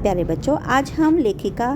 प्यारे बच्चों, आज हम लेखिका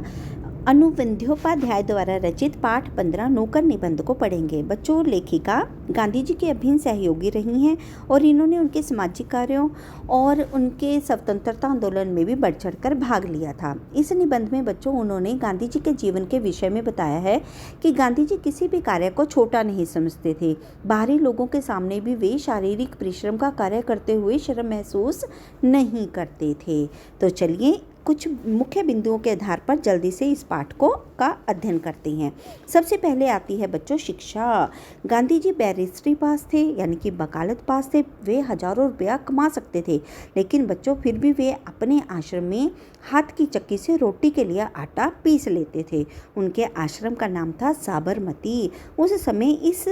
अनुबंध्योपाध्याय द्वारा रचित पाठ 15 नौकर निबंध को पढ़ेंगे। बच्चों, लेखिका गांधी जी की अभिन्न सहयोगी रही हैं और इन्होंने उनके सामाजिक कार्यों और उनके स्वतंत्रता आंदोलन में भी बढ़ चढ़कर भाग लिया था। इस निबंध में बच्चों उन्होंने गांधी जी के जीवन के विषय में बताया है कि गांधी जी किसी भी कार्य को छोटा नहीं समझते थे। बाहरी लोगों के सामने भी वे शारीरिक परिश्रम का कार्य करते हुए शर्म महसूस नहीं करते थे। तो चलिए कुछ मुख्य बिंदुओं के आधार पर जल्दी से इस पाठ का अध्ययन करते हैं। सबसे पहले आती है बच्चों शिक्षा। गांधी जी बैरिस्ट्री पास थे, यानी कि वकालत पास थे। वे हजारों रुपया कमा सकते थे, लेकिन बच्चों फिर भी वे अपने आश्रम में हाथ की चक्की से रोटी के लिए आटा पीस लेते थे। उनके आश्रम का नाम था साबरमती। उस समय इस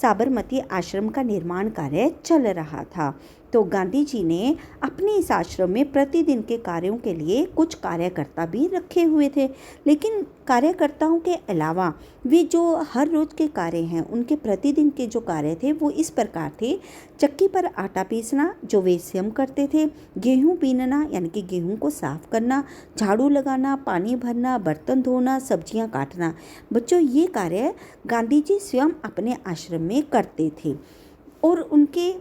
साबरमती आश्रम का निर्माण कार्य चल रहा था। तो गांधी जी ने अपने इस आश्रम में प्रतिदिन के कार्यों के लिए कुछ कार्यकर्ता भी रखे हुए थे, लेकिन कार्यकर्ताओं के अलावा वे जो हर रोज के कार्य हैं, उनके प्रतिदिन के जो कार्य थे वो इस प्रकार थे। चक्की पर आटा पीसना जो वे स्वयं करते थे, गेहूं बीनना यानी कि गेहूं को साफ करना, झाड़ू लगाना, पानी भरना, बर्तन धोना, सब्जियां काटना। बच्चों ये कार्य गांधी जी स्वयं अपने आश्रम में करते थे और उनके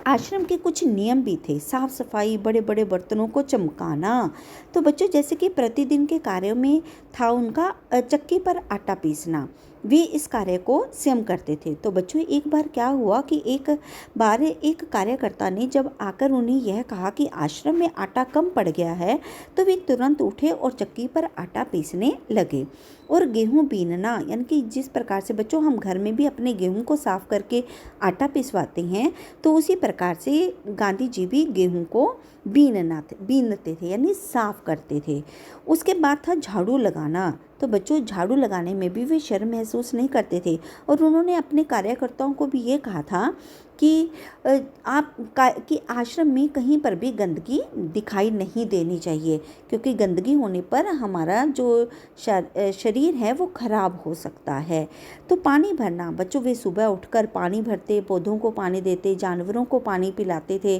आश्रम के कुछ नियम भी थे। साफ सफाई, बड़े बड़े बर्तनों को चमकाना। तो बच्चों जैसे कि प्रतिदिन के कार्यों में था उनका चक्की पर आटा पीसना, वे इस कार्य को स्वयं करते थे। तो बच्चों एक बार क्या हुआ कि एक बार एक कार्यकर्ता ने जब आकर उन्हें यह कहा कि आश्रम में आटा कम पड़ गया है, तो वे तुरंत उठे और चक्की पर आटा पीसने लगे। और गेहूं बीनना यानी कि जिस प्रकार से बच्चों हम घर में भी अपने गेहूं को साफ करके आटा पिसवाते हैं, तो उसी प्रकार से गांधी जी भी गेहूं को बीनते थे यानी साफ करते थे। उसके बाद था झाड़ू लगाना। तो बच्चों झाड़ू लगाने में भी वे शर्म महसूस नहीं करते थे और उन्होंने अपने कार्यकर्ताओं को भी ये कहा था कि कि आश्रम में कहीं पर भी गंदगी दिखाई नहीं देनी चाहिए, क्योंकि गंदगी होने पर हमारा जो शरीर है वो खराब हो सकता है। तो पानी भरना, बच्चों वे सुबह उठकर पानी भरते, पौधों को पानी देते, जानवरों को पानी पिलाते थे,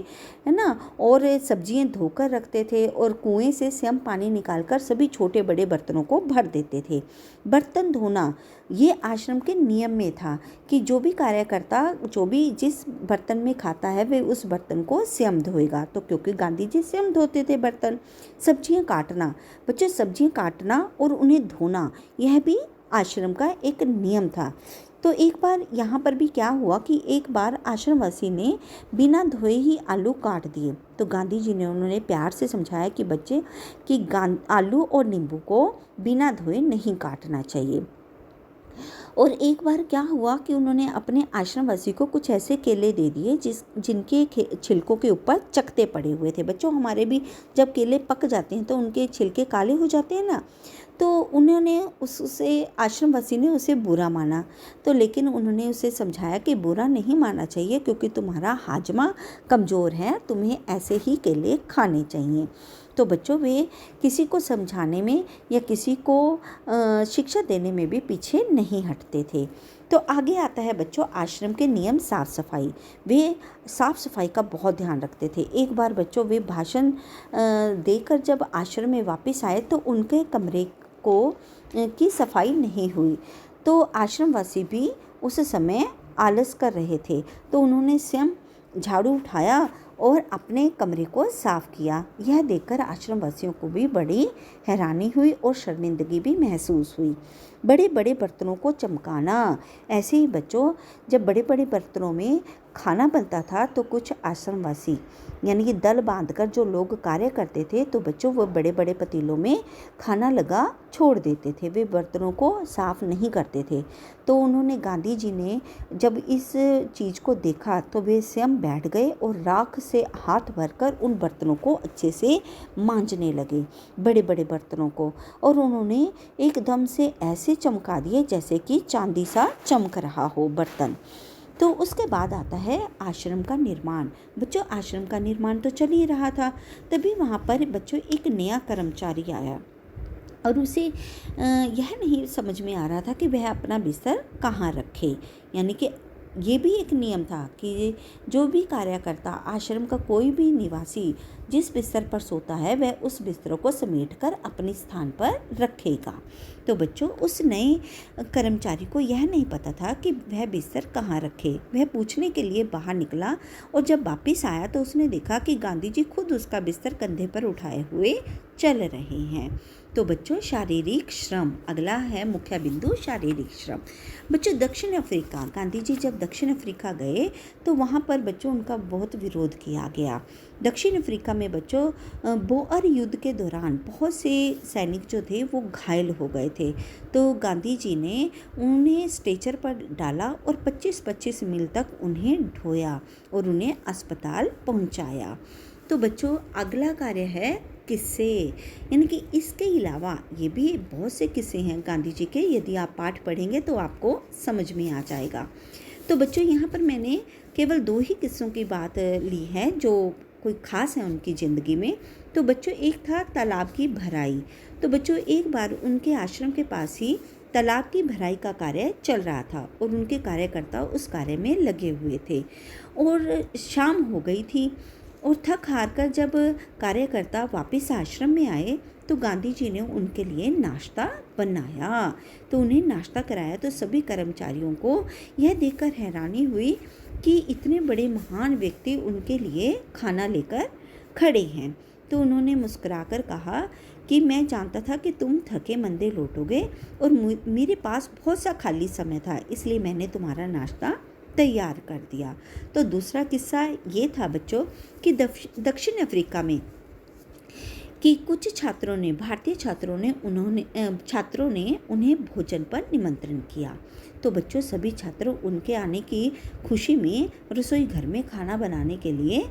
है ना, और सब्जियां धोकर रखते थे और कुएं से स्वयं पानी निकालकर सभी छोटे बड़े बर्तनों को भर देते थे। बर्तन धोना ये आश्रम के नियम में था कि जो भी कार्यकर्ता जो भी जिस बर्तन में खाता है वे उस बर्तन को स्वयं धोएगा। तो क्योंकि गांधी जी स्वयं धोते थे बर्तन। सब्जियां काटना, बच्चों सब्जियां काटना और उन्हें धोना यह भी आश्रम का एक नियम था। तो एक बार यहाँ पर भी क्या हुआ कि एक बार आश्रमवासी ने बिना धोए ही आलू काट दिए। तो गांधी जी ने उन्होंने प्यार से समझाया कि बच्चे कि आलू और नींबू को बिना धोए नहीं काटना चाहिए। और एक बार क्या हुआ कि उन्होंने अपने आश्रमवासी को कुछ ऐसे केले दे दिए जिनके छिलकों के ऊपर चकते पड़े हुए थे। बच्चों हमारे भी जब केले पक जाते हैं तो उनके छिलके काले हो जाते हैं ना, तो उन्होंने उससे आश्रमवासी ने उसे बुरा माना। तो लेकिन उन्होंने उसे समझाया कि बुरा नहीं मानना चाहिए, क्योंकि तुम्हारा हाजमा कमज़ोर है, तुम्हें ऐसे ही केले खाने चाहिए। तो बच्चों वे किसी को समझाने में या किसी को शिक्षा देने में भी पीछे नहीं हटते थे। तो आगे आता है बच्चों आश्रम के नियम। साफ़ सफाई, वे साफ़ सफाई का बहुत ध्यान रखते थे। एक बार बच्चों वे भाषण देकर जब आश्रम में वापस आए तो उनके कमरे की सफाई नहीं हुई। तो आश्रमवासी भी उस समय आलस कर रहे थे, तो उन्होंने स्वयं झाड़ू उठाया और अपने कमरे को साफ किया। यह देखकर आश्रमवासियों को भी बड़ी हैरानी हुई और शर्मिंदगी भी महसूस हुई। बड़े बड़े बर्तनों को चमकाना, ऐसे ही बच्चों जब बड़े बड़े बर्तनों में खाना बनता था तो कुछ आश्रमवासी यानी कि दल बांधकर जो लोग कार्य करते थे, तो बच्चों वो बड़े बड़े पतीलों में खाना लगा छोड़ देते थे, वे बर्तनों को साफ नहीं करते थे। तो उन्होंने गांधी जी ने जब इस चीज़ को देखा तो वे स्वयं बैठ गए और राख से हाथ भरकर उन बर्तनों को अच्छे से मांजने लगे, बड़े बड़े बर्तनों को, और उन्होंने एकदम से ऐसे चमका दिए जैसे कि चांदी सा चमक रहा हो बर्तन। तो उसके बाद आता है आश्रम का निर्माण। बच्चों आश्रम का निर्माण तो चल ही रहा था, तभी वहाँ पर बच्चों एक नया कर्मचारी आया और उसे यह नहीं समझ में आ रहा था कि वह अपना बिस्तर कहाँ रखे। यानी कि ये भी एक नियम था कि जो भी कार्यकर्ता, आश्रम का कोई भी निवासी जिस बिस्तर पर सोता है वह उस बिस्तरों को समेटकर अपने स्थान पर रखेगा। तो बच्चों, उस नए कर्मचारी को यह नहीं पता था कि वह बिस्तर कहाँ रखे। वह पूछने के लिए बाहर निकला और जब वापस आया तो उसने देखा कि गांधी जी खुद उसका बिस्तर कंधे पर उठाए हुए चल रहे हैं। तो बच्चों, शारीरिक श्रम, अगला है मुख्य बिंदु शारीरिक श्रम। बच्चों, दक्षिण अफ्रीका, गांधी जी जब दक्षिण अफ्रीका गए तो वहाँ पर बच्चों उनका बहुत विरोध किया गया। दक्षिण अफ्रीका में बच्चों बोअर युद्ध के दौरान बहुत से सैनिक जो थे वो घायल हो गए थे। तो गांधी जी ने उन्हें स्ट्रेचर पर डाला और 25-25 मील तक उन्हें ढोया और उन्हें अस्पताल पहुँचाया। तो बच्चों, अगला कार्य है किस्से, यानी कि इसके अलावा ये भी बहुत से किस्से हैं गांधी जी के। यदि आप पाठ पढ़ेंगे तो आपको समझ में आ जाएगा। तो बच्चों, यहाँ पर मैंने केवल 2 ही किस्सों की बात ली है जो कोई ख़ास है उनकी ज़िंदगी में। तो बच्चों, एक था तालाब की भराई। तो बच्चों, एक बार उनके आश्रम के पास ही तालाब की भराई का कार्य चल रहा था और उनके कार्यकर्ता उस कार्य में लगे हुए थे और शाम हो गई थी। और थक हार कर जब कार्यकर्ता वापस आश्रम में आए तो गांधी जी ने उनके लिए नाश्ता बनाया। तो उन्हें नाश्ता कराया तो सभी कर्मचारियों को यह देखकर हैरानी हुई कि इतने बड़े महान व्यक्ति उनके लिए खाना लेकर खड़े हैं। तो उन्होंने मुस्कुराकर कहा कि मैं जानता था कि तुम थके मंदे लौटोगे और मेरे पास बहुत सा खाली समय था, इसलिए मैंने तुम्हारा नाश्ता तैयार कर दिया। तो दूसरा किस्सा ये था बच्चों कि दक्षिण अफ्रीका में कि कुछ छात्रों ने, भारतीय छात्रों ने उन्हें भोजन पर निमंत्रण किया। तो बच्चों, सभी छात्र उनके आने की खुशी में रसोई घर में खाना बनाने के लिए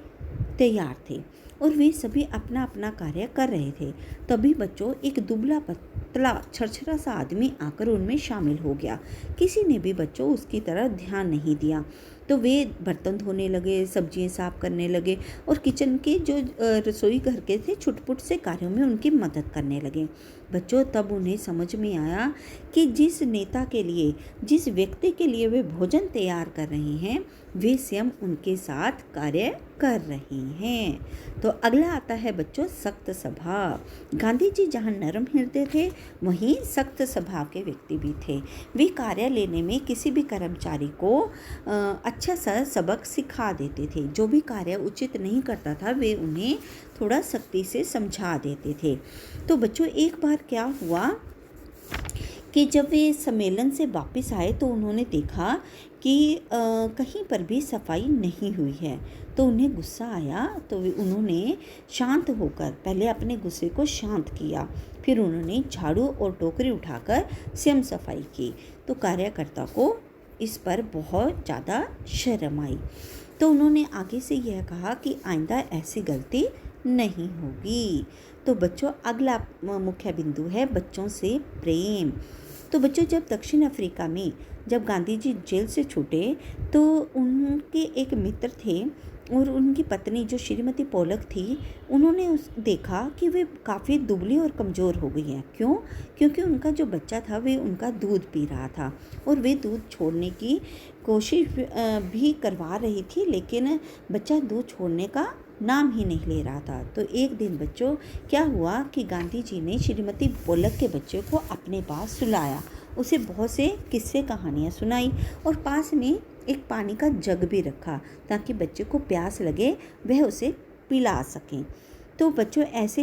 तैयार थे और वे सभी अपना अपना कार्य कर रहे थे। तभी बच्चों, एक दुबला पतला छरछरा सा आदमी आकर उनमें शामिल हो गया। किसी ने भी बच्चों उसकी तरफ ध्यान नहीं दिया। तो वे बर्तन धोने लगे, सब्जियां साफ करने लगे और किचन के जो रसोई घर के थे छुटपुट से कार्यों में उनकी मदद करने लगे। बच्चों, तब उन्हें समझ में आया कि जिस नेता के लिए, जिस व्यक्ति के लिए वे भोजन तैयार कर रहे हैं, वे स्वयं उनके साथ कार्य कर रहे हैं। तो अगला आता है बच्चों सख्त स्वभाव। गांधी जी जहाँ नरम हृदय थे वहीं सख्त स्वभाव के व्यक्ति भी थे। वे कार्य लेने में किसी भी कर्मचारी को अच्छा सा सबक सिखा देते थे। जो भी कार्य उचित नहीं करता था वे उन्हें थोड़ा सख्ती से समझा देते थे। तो बच्चों, एक बार क्या हुआ कि जब वे सम्मेलन से वापस आए तो उन्होंने देखा कि कहीं पर भी सफाई नहीं हुई है। तो उन्हें गुस्सा आया। तो उन्होंने शांत होकर पहले अपने गुस्से को शांत किया, फिर उन्होंने झाड़ू और टोकरी उठाकर स्वयं सफाई की। तो कार्यकर्ता को इस पर बहुत ज़्यादा शर्म आई। तो उन्होंने आगे से यह कहा कि आइंदा ऐसी गलती नहीं होगी। तो बच्चों, अगला मुख्य बिंदु है बच्चों से प्रेम। तो बच्चों, जब दक्षिण अफ्रीका में जब गांधी जी जेल से छूटे तो उनके एक मित्र थे और उनकी पत्नी जो श्रीमती पोलक थी, उन्होंने देखा कि वे काफ़ी दुबली और कमज़ोर हो गई हैं। क्यों? क्योंकि उनका जो बच्चा था वे उनका दूध पी रहा था और वे दूध छोड़ने की कोशिश भी करवा रही थी, लेकिन बच्चा दूध छोड़ने का नाम ही नहीं ले रहा था। तो एक दिन बच्चों क्या हुआ कि गांधी जी ने श्रीमती पोलक के बच्चे को अपने पास सुलाया, उसे बहुत से किस्से कहानियाँ सुनाई और पास में एक पानी का जग भी रखा ताकि बच्चे को प्यास लगे वह उसे पिला सकें। तो बच्चों, ऐसे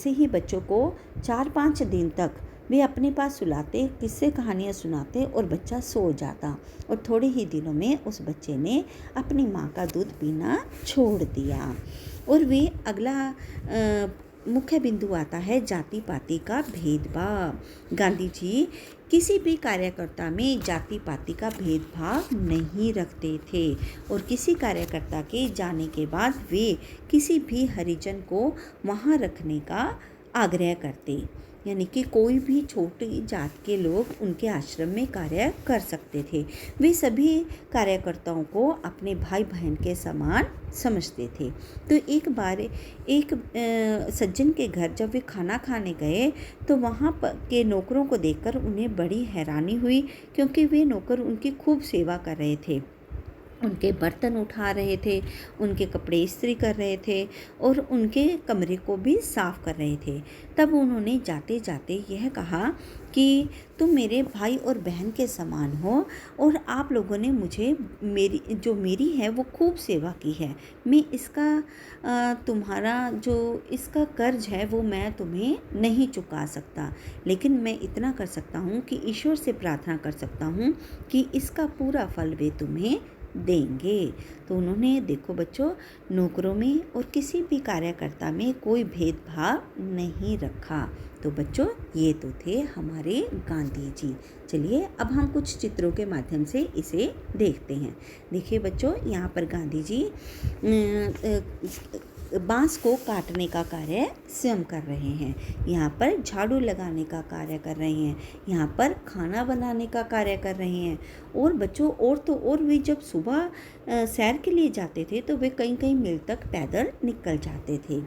ही बच्चों को 4-5 दिन तक वे अपने पास सुलाते, किस्से कहानियाँ सुनाते और बच्चा सो जाता और थोड़े ही दिनों में उस बच्चे ने अपनी माँ का दूध पीना छोड़ दिया। और वे अगला मुख्य बिंदु आता है जाति पाति का भेदभाव। गांधी जी किसी भी कार्यकर्ता में जाति पाति का भेदभाव नहीं रखते थे और किसी कार्यकर्ता के जाने के बाद वे किसी भी हरिजन को वहाँ रखने का आग्रह करते, यानी कि कोई भी छोटी जात के लोग उनके आश्रम में कार्य कर सकते थे। वे सभी कार्यकर्ताओं को अपने भाई बहन के समान समझते थे। तो एक बार एक सज्जन के घर जब वे खाना खाने गए तो वहाँ के नौकरों को देखकर उन्हें बड़ी हैरानी हुई, क्योंकि वे नौकर उनकी खूब सेवा कर रहे थे उनके बर्तन उठा रहे थे, उनके कपड़े इस्त्री कर रहे थे और उनके कमरे को भी साफ़ कर रहे थे। तब उन्होंने जाते जाते यह कहा कि तुम मेरे भाई और बहन के समान हो और आप लोगों ने मुझे मेरी है वो खूब सेवा की है। मैं इसका तुम्हारा जो इसका कर्ज है वो मैं तुम्हें नहीं चुका सकता, लेकिन मैं इतना कर सकता हूँ कि ईश्वर से प्रार्थना कर सकता हूँ कि इसका पूरा फल वे तुम्हें देंगे। तो उन्होंने, देखो बच्चों, नौकरों में और किसी भी कार्यकर्ता में कोई भेदभाव नहीं रखा। तो बच्चों, ये तो थे हमारे गांधी जी। चलिए अब हम कुछ चित्रों के माध्यम से इसे देखते हैं। देखिए बच्चों, यहाँ पर गांधी जी बांस को काटने का कार्य स्वयं कर रहे हैं, यहाँ पर झाड़ू लगाने का कार्य कर रहे हैं, यहाँ पर खाना बनाने का कार्य कर रहे हैं। और बच्चों, और भी जब सुबह सैर के लिए जाते थे तो वे कई कई मील तक पैदल निकल जाते थे।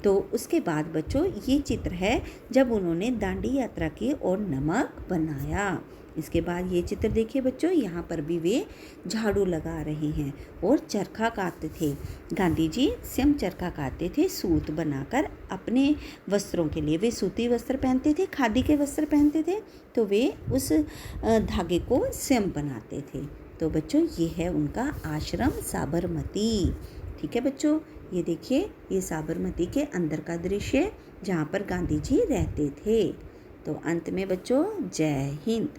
तो उसके बाद बच्चों, ये चित्र है जब उन्होंने दांडी यात्रा की और नमक बनाया। इसके बाद ये चित्र देखिए बच्चों, यहाँ पर भी वे झाड़ू लगा रहे हैं और चरखा काटते थे। गांधी जी स्वयं चरखा काटते थे सूत बनाकर अपने वस्त्रों के लिए। वे सूती वस्त्र पहनते थे, खादी के वस्त्र पहनते थे, तो वे उस धागे को स्वयं बनाते थे। तो बच्चों, ये है उनका आश्रम साबरमती। ठीक है बच्चों, ये देखिए, ये साबरमती के अंदर का दृश्य जहाँ पर गांधी जी रहते थे। तो अंत में बच्चों, जय हिंद।